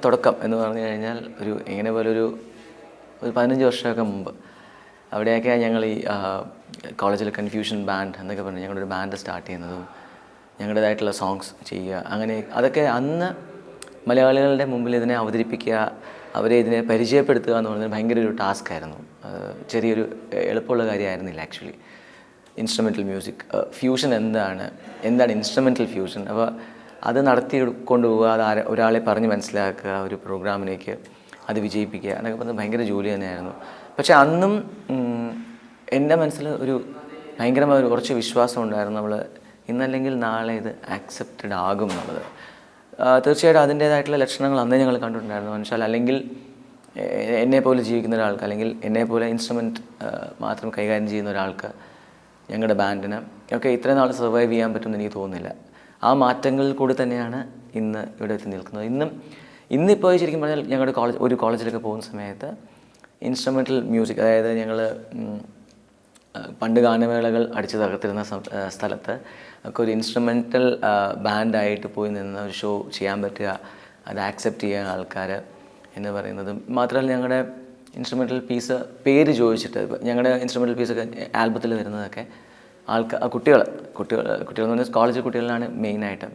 തുടക്കം എന്ന് പറഞ്ഞു കഴിഞ്ഞാൽ ഇങ്ങനെ പോലൊരു 15 വർഷമൊക്കെ മുമ്പ് അവിടെയൊക്കെ ഞങ്ങൾ ഈ കോളേജിൽ കൺഫ്യൂഷൻ ബാൻഡ് എന്നൊക്കെ പറഞ്ഞ് ഞങ്ങളൊരു ബാൻഡ് സ്റ്റാർട്ട് ചെയ്യുന്നതും ഞങ്ങളുടേതായിട്ടുള്ള സോങ്സ് ചെയ്യുക, അങ്ങനെ അതൊക്കെ അന്ന് മലയാളികളുടെ മുമ്പിൽ ഇതിനെ അവതരിപ്പിക്കുക, അവരെ ഇതിനെ പരിചയപ്പെടുത്തുക എന്ന് പറയുന്നത് ഭയങ്കര ഒരു ടാസ്ക് ആയിരുന്നു. ചെറിയൊരു എളുപ്പമുള്ള കാര്യമായിരുന്നില്ല ആക്ച്വലി. ഇൻസ്ട്രുമെൻ്റൽ മ്യൂസിക് ഫ്യൂഷൻ എന്താണ് ഇൻസ്ട്രുമെൻ്റൽ ഫ്യൂഷൻ, അപ്പോൾ അത് നടത്തി കൊണ്ടുപോവുക, അത് ഒരാളെ പറഞ്ഞ് മനസ്സിലാക്കുക, ഒരു പ്രോഗ്രാമിലേക്ക് അത് വിജയിപ്പിക്കുക എന്നൊക്കെ പറഞ്ഞാൽ ഭയങ്കര ജോലി തന്നെയായിരുന്നു. പക്ഷേ അന്നും എൻ്റെ മനസ്സിൽ ഒരു ഭയങ്കരമായ കുറച്ച് വിശ്വാസം ഉണ്ടായിരുന്നു, നമ്മൾ ഇന്നല്ലെങ്കിൽ നാളെ ഇത് ആക്സെപ്റ്റഡ് ആകും എന്നുള്ളത്. തീർച്ചയായിട്ടും അതിൻ്റേതായിട്ടുള്ള ലക്ഷണങ്ങൾ അന്നേ ഞങ്ങൾ കണ്ടിട്ടുണ്ടായിരുന്നു. മനുഷ്യർ അല്ലെങ്കിൽ എന്നെപ്പോലെ ജീവിക്കുന്ന ഒരാൾക്ക്, അല്ലെങ്കിൽ എന്നെപ്പോലെ ഇൻസ്ട്രുമെൻറ്റ് മാത്രം കൈകാര്യം ചെയ്യുന്ന ഒരാൾക്ക്, ഞങ്ങളുടെ ബാൻഡിന് ഒക്കെ ഇത്രയും നാൾ സർവൈവ് ചെയ്യാൻ പറ്റുമെന്ന് എനിക്ക് തോന്നുന്നില്ല. ആ മാറ്റങ്ങളിൽ കൂടി തന്നെയാണ് ഇന്ന് ഇവിടെ എത്തി നിൽക്കുന്നത്. ഇന്നിപ്പോൾ ശരിക്കും പറഞ്ഞാൽ ഞങ്ങളുടെ കോളേജിലൊക്കെ പോകുന്ന സമയത്ത് ഇൻസ്ട്രുമെൻ്റൽ മ്യൂസിക്, അതായത് ഞങ്ങൾ പണ്ട് ഗാനമേളകൾ അടിച്ചു തകർത്തിരുന്ന സ്ഥലത്ത് ഒക്കെ ഒരു ഇൻസ്ട്രുമെൻ്റൽ ബാൻഡായിട്ട് പോയി നിന്ന് ഒരു ഷോ ചെയ്യാൻ പറ്റുക, അത് ആക്സെപ്റ്റ് ചെയ്യുക ആൾക്കാർ എന്ന് പറയുന്നതും മാത്രമല്ല, ഞങ്ങളുടെ ഇൻസ്ട്രുമെൻ്റൽ പീസ് പേര് ചോദിച്ചിട്ട്, ഞങ്ങളുടെ ഇൻസ്ട്രുമെൻ്റൽ പീസൊക്കെ ആൽബത്തിൽ വരുന്നതൊക്കെ കുട്ടികൾ എന്ന് പറഞ്ഞാൽ കോളേജ് കുട്ടികളിലാണ് മെയിനായിട്ട്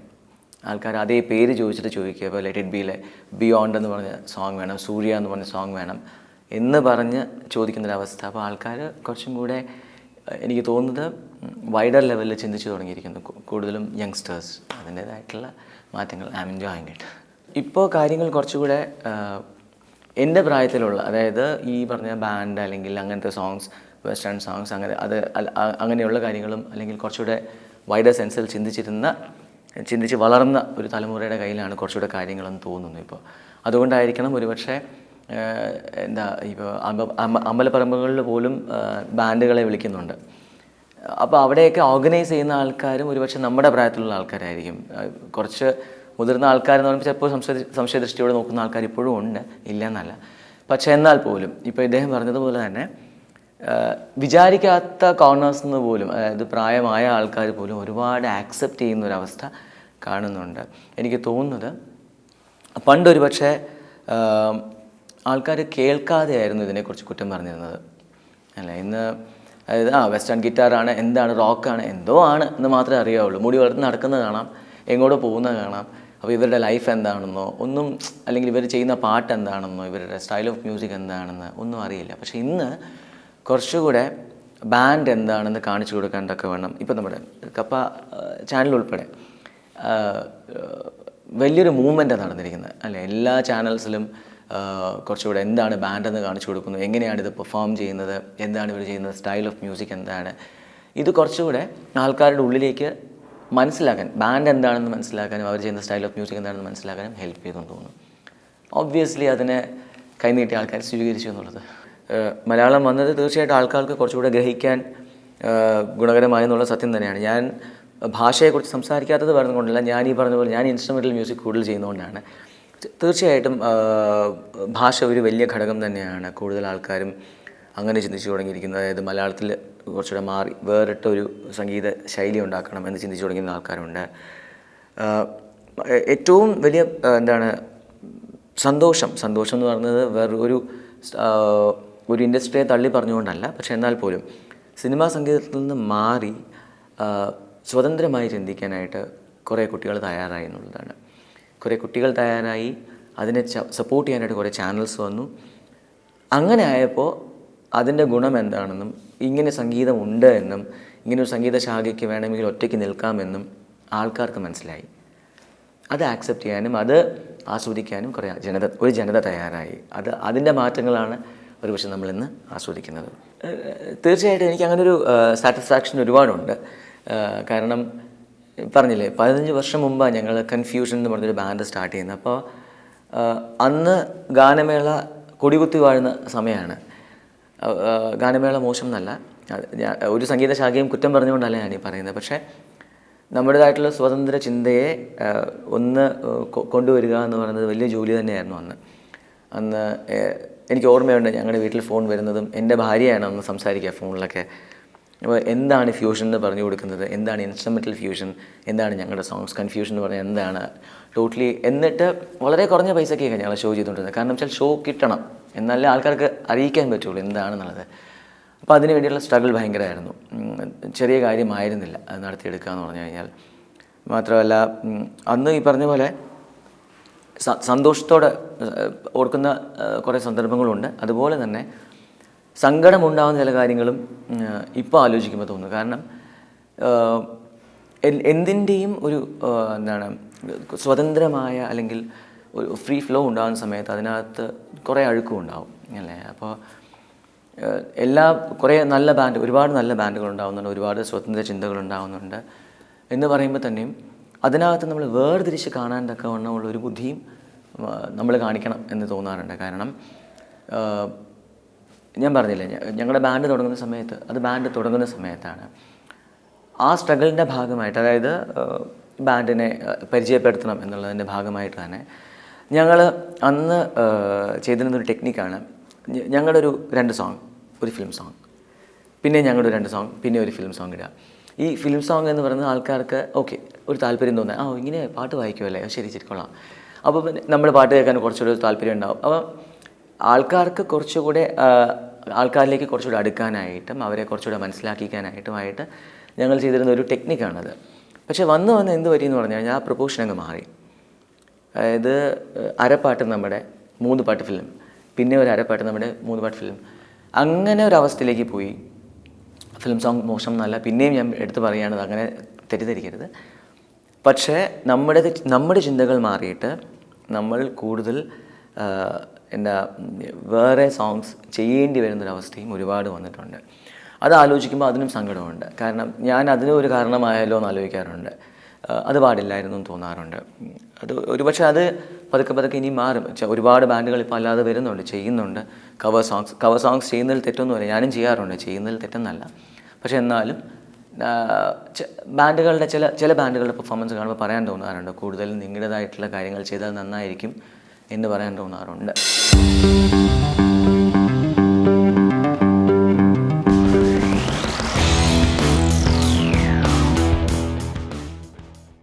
ആൾക്കാർ അതേ പേര് ചോദിച്ചിട്ട് ചോദിക്കുക. ഇപ്പോൾ ലെറ്റ് ഇറ്റ് ബിയിലെ ബിയോണ്ട് എന്ന് പറഞ്ഞ സോങ് വേണം, സൂര്യ എന്ന് പറഞ്ഞ സോങ് വേണം എന്ന് പറഞ്ഞ് ചോദിക്കുന്നൊരവസ്ഥ. അപ്പോൾ ആൾക്കാർ കുറച്ചും കൂടെ എനിക്ക് തോന്നുന്നത് വൈഡർ ലെവലിൽ ചിന്തിച്ച് തുടങ്ങിയിരിക്കുന്നു, കൂടുതലും യങ്സ്റ്റേഴ്സ്. അതിൻ്റേതായിട്ടുള്ള മാറ്റങ്ങൾ ഐ ആം എൻജോയിങ് ഇറ്റ്. ഇപ്പോൾ കാര്യങ്ങൾ കുറച്ചുകൂടെ എൻ്റെ പ്രായത്തിലുള്ള, അതായത് ഈ പറഞ്ഞ ബാൻഡ് അല്ലെങ്കിൽ അങ്ങനത്തെ സോങ്സ്, വെസ്റ്റേൺ സോങ്സ്, അങ്ങനെയുള്ള കാര്യങ്ങളും അല്ലെങ്കിൽ കുറച്ചുകൂടെ വൈഡർ സെൻസിൽ ചിന്തിച്ച് വളർന്ന ഒരു തലമുറയുടെ കയ്യിലാണ് കുറച്ചുകൂടെ കാര്യങ്ങളെന്ന് തോന്നുന്നു ഇപ്പോൾ. അതുകൊണ്ടായിരിക്കണം ഒരുപക്ഷെ ഇപ്പോൾ അമ്പലപ്പറമ്പുകളിൽ പോലും ബാൻഡുകളെ വിളിക്കുന്നുണ്ട്. അപ്പോൾ അവിടെയൊക്കെ ഓർഗനൈസ് ചെയ്യുന്ന ആൾക്കാരും ഒരുപക്ഷെ നമ്മുടെ പ്രായത്തിലുള്ള ആൾക്കാരായിരിക്കും. കുറച്ച് മുതിർന്ന ആൾക്കാരെന്ന് പറയുമ്പോൾ ചിലപ്പോൾ സംശയദൃഷ്ടിയോടെ നോക്കുന്ന ആൾക്കാർ ഇപ്പോഴും ഉണ്ട്, ഇല്ല എന്നല്ല. പക്ഷേ എന്നാൽ പോലും ഇപ്പോൾ ഇദ്ദേഹം പറഞ്ഞതുപോലെ തന്നെ വിചാരിക്കാത്ത കോർണേഴ്സിൽ നിന്ന് പോലും, അതായത് പ്രായമായ ആൾക്കാർ പോലും ഒരുപാട് ആക്സെപ്റ്റ് ചെയ്യുന്ന ഒരവസ്ഥ കാണുന്നുണ്ട്. എനിക്ക് തോന്നുന്നത് പണ്ടൊരു പക്ഷേ ആൾക്കാർ കേൾക്കാതെയായിരുന്നു ഇതിനെക്കുറിച്ച് കുറ്റം പറഞ്ഞിരുന്നത്, അല്ല. ഇന്ന് അതായത് വെസ്റ്റേൺ ഗിറ്റാറാണ്, എന്താണ് റോക്കാണ്, എന്തോ ആണ് എന്ന് മാത്രമേ അറിയാവുള്ളൂ. മുടി വളർന്ന് നടക്കുന്നത് കാണാം, എങ്ങോട്ടോ പോകുന്നത് കാണാം. അപ്പോൾ ഇവരുടെ ലൈഫ് എന്താണെന്നോ ഒന്നും, അല്ലെങ്കിൽ ഇവർ ചെയ്യുന്ന പാട്ട് എന്താണെന്നോ ഇവരുടെ സ്റ്റൈൽ ഓഫ് മ്യൂസിക് എന്താണെന്ന് ഒന്നും അറിയില്ല. പക്ഷേ ഇന്ന് കുറച്ചുകൂടെ ബാൻഡ് എന്താണെന്ന് കാണിച്ചു കൊടുക്കാനൊക്കെ വേണം. ഇപ്പം നമ്മുടെ കപ്പ ചാനൽ ഉൾപ്പെടെ വലിയൊരു മൂവ്മെൻറ്റാണ് നടന്നിരിക്കുന്നത്, അല്ലേ. എല്ലാ ചാനൽസിലും കുറച്ചുകൂടെ എന്താണ് ബാൻഡെന്ന് കാണിച്ചു കൊടുക്കുന്നു, എങ്ങനെയാണ് ഇത് പെർഫോം ചെയ്യുന്നത്, എന്താണ് ഇവർ ചെയ്യുന്നത്, സ്റ്റൈൽ ഓഫ് മ്യൂസിക് എന്താണ്. ഇത് കുറച്ചുകൂടെ ആൾക്കാരുടെ ഉള്ളിലേക്ക് മനസ്സിലാക്കാൻ, ബാൻഡ് എന്താണെന്ന് മനസ്സിലാക്കാനും അവർ ചെയ്യുന്ന സ്റ്റൈൽ ഓഫ് മ്യൂസിക് എന്താണെന്ന് മനസ്സിലാക്കാനും ഹെൽപ്പ് ചെയ്തെന്ന് തോന്നുന്നു. ഒബ്വിയസ്ലി അതിനെ കൈനീട്ടിയ ആൾക്കാർ സ്വീകരിച്ചു എന്നുള്ളത്. മലയാളം വന്നത് തീർച്ചയായിട്ടും ആൾക്കാർക്ക് കുറച്ചുകൂടെ ഗ്രഹിക്കാൻ ഗുണകരമായെന്നുള്ള സത്യം തന്നെയാണ്. ഞാൻ ഭാഷയെക്കുറിച്ച് സംസാരിക്കാത്തത് പറഞ്ഞുകൊണ്ടല്ല, ഞാൻ ഈ പറഞ്ഞ പോലെ ഞാൻ ഇൻസ്ട്രുമെൻ്റൽ മ്യൂസിക് കൂടുതൽ ചെയ്യുന്നതുകൊണ്ടാണ്. തീർച്ചയായിട്ടും ഭാഷ ഒരു വലിയ ഘടകം തന്നെയാണ്. കൂടുതൽ ആൾക്കാരും അങ്ങനെ ചിന്തിച്ചു തുടങ്ങിയിരിക്കുന്നത്, അതായത് മലയാളത്തിൽ കുറച്ചുകൂടെ മാറി വേറിട്ടൊരു സംഗീത ശൈലി ഉണ്ടാക്കണം എന്ന് ചിന്തിച്ചു തുടങ്ങുന്ന ആൾക്കാരുണ്ട്. ഏറ്റവും വലിയ സന്തോഷം എന്ന് പറയുന്നത് വേറൊരു ഇൻഡസ്ട്രിയെ തള്ളി പറഞ്ഞുകൊണ്ടല്ല, പക്ഷെ എന്നാൽ പോലും സിനിമാ സംഗീതത്തിൽ നിന്ന് മാറി സ്വതന്ത്രമായി ചിന്തിക്കാനായിട്ട് കുറേ കുട്ടികൾ തയ്യാറായി എന്നുള്ളതാണ്. കുറേ കുട്ടികൾ തയ്യാറായി, അതിനെ സപ്പോർട്ട് ചെയ്യാനായിട്ട് കുറേ ചാനൽസ് വന്നു. അങ്ങനെ ആയപ്പോൾ അതിൻ്റെ ഗുണം എന്താണെന്നും, ഇങ്ങനെ സംഗീതം ഉണ്ട് എന്നും, ഇങ്ങനൊരു സംഗീത ശാഖയ്ക്ക് വേണമെങ്കിൽ ഒറ്റയ്ക്ക് നിൽക്കാമെന്നും ആൾക്കാർക്ക് മനസ്സിലായി. അത് ആക്സെപ്റ്റ് ചെയ്യാനും അത് ആസ്വദിക്കാനും ഒരു ജനത തയ്യാറായി. അതിൻ്റെ മാറ്റങ്ങളാണ് ഒരുപക്ഷെ നമ്മളിന്ന് ആസ്വദിക്കുന്നത്. തീർച്ചയായിട്ടും എനിക്ക് അങ്ങനൊരു സാറ്റിസ്ഫാക്ഷൻ ഒരുപാടുണ്ട്. കാരണം പറഞ്ഞില്ലേ, 15 വർഷം മുമ്പാണ് ഞങ്ങൾ കൺഫ്യൂഷൻ എന്ന് പറഞ്ഞൊരു ബാൻഡ് സ്റ്റാർട്ട് ചെയ്യുന്നത്. അപ്പോൾ അന്ന് ഗാനമേള കൊടികുത്തി വാഴുന്ന സമയമാണ്. ഗാനമേള മോശം എന്നല്ല, ഒരു സംഗീത ശാഖയും കുറ്റം പറഞ്ഞുകൊണ്ടല്ല ഞാനീ പറയുന്നത്. പക്ഷേ നമ്മുടേതായിട്ടുള്ള സ്വതന്ത്ര ചിന്തയെ കൊണ്ടുവരിക എന്ന് പറയുന്നത് വലിയ ജോലി തന്നെയായിരുന്നു അന്ന്. എനിക്ക് ഓർമ്മയുണ്ട്, ഞങ്ങളുടെ വീട്ടിൽ ഫോൺ വരുന്നതും എൻ്റെ ഭാര്യയാണ് അന്ന് സംസാരിക്കുക ഫോണിലൊക്കെ. അപ്പോൾ എന്താണ് ഫ്യൂഷൻ എന്ന് പറഞ്ഞു കൊടുക്കുന്നത്, എന്താണ് ഇൻസ്ട്രുമെൻ്റൽ ഫ്യൂഷൻ, എന്താണ് ഞങ്ങളുടെ സോങ്സ് കൺഫ്യൂഷൻ എന്ന് പറഞ്ഞാൽ എന്താണ് ടോട്ടലി. എന്നിട്ട് വളരെ കുറഞ്ഞ പൈസയ്ക്കൊക്കെ ഞങ്ങൾ ഷോ ചെയ്തുകൊണ്ടിരുന്നത്. കാരണം വെച്ചാൽ ഷോ കിട്ടണം, എന്നാലേ ആൾക്കാർക്ക് അറിയിക്കാൻ പറ്റുള്ളൂ എന്താണെന്നുള്ളത്. അപ്പോൾ അതിന് വേണ്ടിയുള്ള സ്ട്രഗിൾ ഭയങ്കരമായിരുന്നു. ചെറിയ കാര്യമായിരുന്നില്ല അത് നടത്തിയെടുക്കുക എന്ന് പറഞ്ഞു കഴിഞ്ഞാൽ. മാത്രമല്ല അന്ന് ഈ പറഞ്ഞ പോലെ സന്തോഷത്തോടെ ഓർക്കുന്ന കുറേ സന്ദർഭങ്ങളുണ്ട്. അതുപോലെ തന്നെ സങ്കടമുണ്ടാകുന്ന ചില കാര്യങ്ങളും ഇപ്പോൾ ആലോചിക്കുമ്പോൾ തോന്നുന്നു. കാരണം എന്തിൻ്റെയും ഒരു എന്താണ് സ്വതന്ത്രമായ അല്ലെങ്കിൽ ഒരു ഫ്രീ ഫ്ലോ ഉണ്ടാകുന്ന സമയത്ത് അതിനകത്ത് കുറേ അഴുക്കും ഉണ്ടാവും അല്ലേ. അപ്പോൾ കുറേ നല്ല ഒരുപാട് നല്ല ബാൻഡുകൾ ഉണ്ടാകുന്നുണ്ട്, ഒരുപാട് സ്വതന്ത്ര ചിന്തകൾ ഉണ്ടാകുന്നുണ്ട് എന്ന് പറയുമ്പോൾ തന്നെയും അതിനകത്ത് നമ്മൾ വേർതിരിച്ച് കാണാൻ തക്കവണ്ണമുള്ള ഒരു ബുദ്ധിയും നമ്മൾ കാണിക്കണം എന്ന് തോന്നാറുണ്ട്. കാരണം ഞാൻ പറഞ്ഞില്ലേ, ഞങ്ങളുടെ ബാൻഡ് തുടങ്ങുന്ന സമയത്താണ് ആ സ്ട്രഗിളിൻ്റെ ഭാഗമായിട്ട്, അതായത് ബാൻഡിനെ പരിചയപ്പെടുത്തണം എന്നുള്ളതിൻ്റെ ഭാഗമായിട്ട് തന്നെ ഞങ്ങൾ അന്ന് ചെയ്തിരുന്നൊരു ടെക്നിക്കാണ്. ഞങ്ങളുടെ ഒരു 2 സോങ്, ഒരു ഫിലിം സോങ്, പിന്നെ ഞങ്ങളുടെ 2 സോങ്, പിന്നെ ഒരു ഫിലിം സോങ് ഇടുക. ഈ ഫിലിം സോങ് എന്ന് പറയുന്നത് ആൾക്കാർക്ക് ഓക്കെ ഒരു താല്പര്യം തോന്നുക, ഇങ്ങനെ പാട്ട് വായിക്കുമല്ലേ, ശരി കൊള്ളാം. അപ്പോൾ നമ്മൾ പാട്ട് കേൾക്കാൻ കുറച്ചുകൂടി താല്പര്യം ഉണ്ടാവും. അപ്പോൾ ആൾക്കാർക്ക് ആൾക്കാരിലേക്ക് കുറച്ചുകൂടി അടുക്കാനായിട്ടും അവരെ കുറച്ചുകൂടെ മനസ്സിലാക്കിക്കാനായിട്ടുമായിട്ട് ഞങ്ങൾ ചെയ്തിരുന്ന ഒരു ടെക്നിക്കാണത്. പക്ഷേ വന്ന് എന്ത് പറ്റിയെന്ന് പറഞ്ഞു കഴിഞ്ഞാൽ ആ പ്രൊപ്പോഷൻ അങ്ങ് മാറി. അതായത് അരപ്പാട്ട് നമ്മുടെ 3 പാട്ട് ഫിലിം, പിന്നെ ഒരു അരപ്പാട്ട് നമ്മുടെ 3 പാട്ട് ഫിലിം, അങ്ങനെ ഒരു അവസ്ഥയിലേക്ക് പോയി. ഫിലിം സോങ് മോശം എന്നല്ല, പിന്നെയും ഞാൻ എടുത്ത് പറയുകയാണത്, അങ്ങനെ തെറ്റിദ്ധരിക്കരുത്. പക്ഷേ നമ്മുടെ ചിന്തകൾ മാറിയിട്ട് നമ്മൾ കൂടുതൽ വേറെ സോങ്സ് ചെയ്യേണ്ടി വരുന്നൊരവസ്ഥയും ഒരുപാട് വന്നിട്ടുണ്ട്. അത് ആലോചിക്കുമ്പോൾ അതിനും സങ്കടമുണ്ട്. കാരണം ഞാൻ അതിനും ഒരു കാരണമായല്ലോ എന്ന് ആലോചിക്കാറുണ്ട്. അത് പാടില്ലായിരുന്നു എന്ന് തോന്നാറുണ്ട്. ഒരുപക്ഷെ അത് പതുക്കെ ഇനി മാറും. ഒരുപാട് ബാൻഡുകൾ ഇപ്പോൾ അല്ലാതെ ചെയ്യുന്നുണ്ട് കവർ സോങ്സ് ചെയ്യുന്നതിൽ തെറ്റൊന്നുമില്ല, ഞാനും ചെയ്യാറുണ്ട്, ചെയ്യുന്നതിൽ തെറ്റെന്നല്ല. പക്ഷെ എന്നാലും ബാൻഡുകളുടെ ചില ബാൻഡുകളുടെ പെർഫോമൻസ് കാണുമ്പോൾ പറയാൻ തോന്നാറുണ്ട്, കൂടുതലും നിങ്ങളുടേതായിട്ടുള്ള കാര്യങ്ങൾ ചെയ്താൽ നന്നായിരിക്കും എന്ന് പറയാൻ തോന്നാറുണ്ട്.